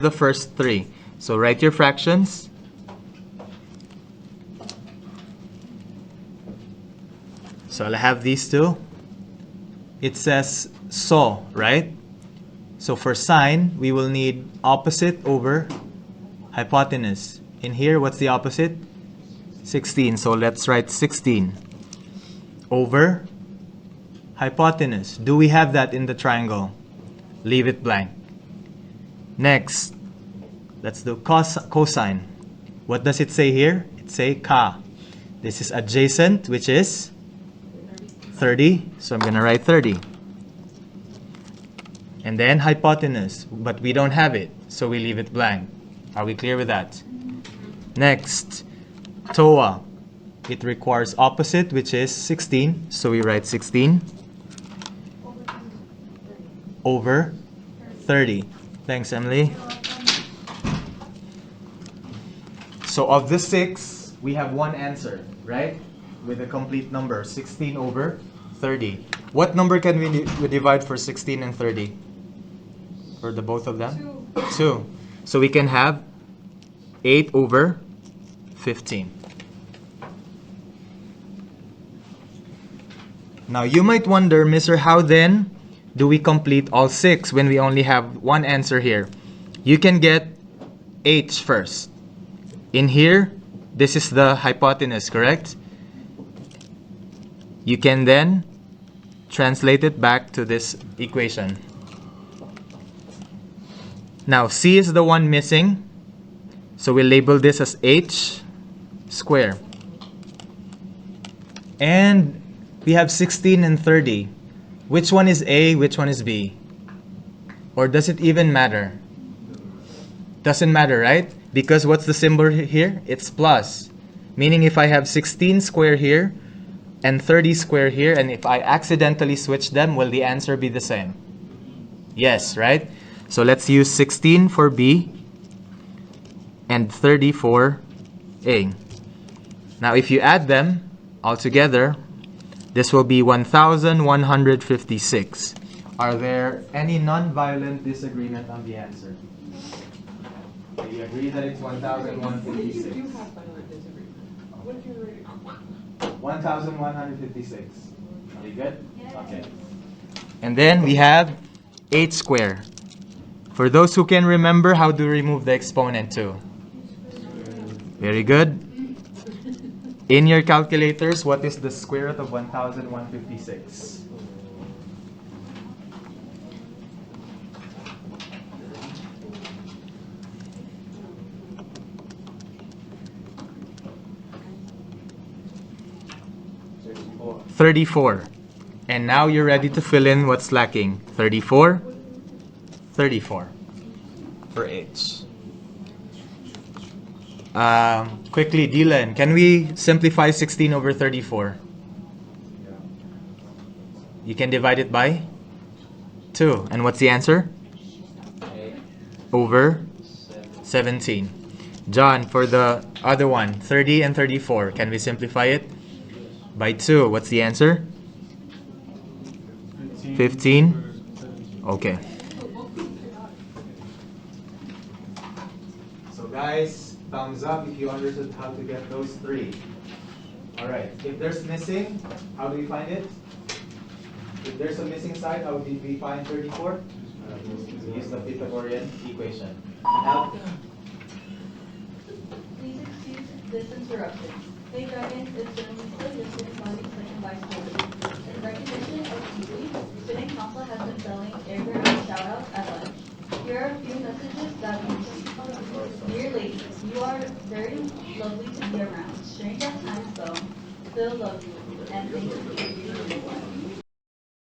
the first three. So write your fractions. So I'll have these two. It says SO, right? So for sine, we will need opposite over hypotenuse. In here, what's the opposite? 16. So let's write 16 over hypotenuse. Do we have that in the triangle? Leave it blank. Next, let's do cosine. What does it say here? It says CAH. This is adjacent, which is 30. So I'm going to write 30. And then hypotenuse, but we don't have it, so we leave it blank. Are we clear with that? Next, TOA. It requires opposite, which is 16. So we write 16 over 30. Thanks, Emily. So of the 6, we have one answer, right? With a complete number, 16 over 30. What number can we divide for 16 and 30? For the both of them? 2. So we can have 8 over 15. Now you might wonder, Mr. How then do we complete all 6 when we only have one answer here? You can get h first. In here, this is the hypotenuse, correct? You can then translate it back to this equation. Now c is the one missing, so we'll label this as h square. And we have 16 and 30. Which one is A, which one is B? Or does it even matter? Doesn't matter, right? Because what's the symbol here? It's plus. Meaning if I have 16 square here and 30 square here, and if I accidentally switch them, will the answer be the same? Yes, right? So let's use 16 for B and 30 for A. Now if you add them all together, this will be 1,156. Are there any non-violent disagreement on the answer? Do you agree that it's 1,156? You have violent disagreement. What did you rate? 1,156. Are we good? Yes. Okay. And then we have 8 squared. For those who can remember, how to remove the exponent too? Very good. In your calculators, what is the square root of 1,156? $34. And now you're ready to fill in what's lacking. 34, 34 for H. Quickly, Dylan, can we simplify 16 over 34? You can divide it by 2. And what's the answer? 8 Over 17. John, for the other one, 30 and 34, can we simplify it? By 2. What's the answer? 15. Okay. So guys, thumbs up if you understood how to get those 3. Alright, if there's missing, how do we find it? If there's a missing side, how do we find 34? Use the Pythagorean equation. Now, Please excuse this interruption. Hey Dragon is currently still listed in funding section by school. In recognition of Kiwi, Student Council has been selling airfare and shout-outs at lunch. Here are a few messages that we Dear ladies, you are very lovely to be around. Strange at times though, still love you, and thank you for being one.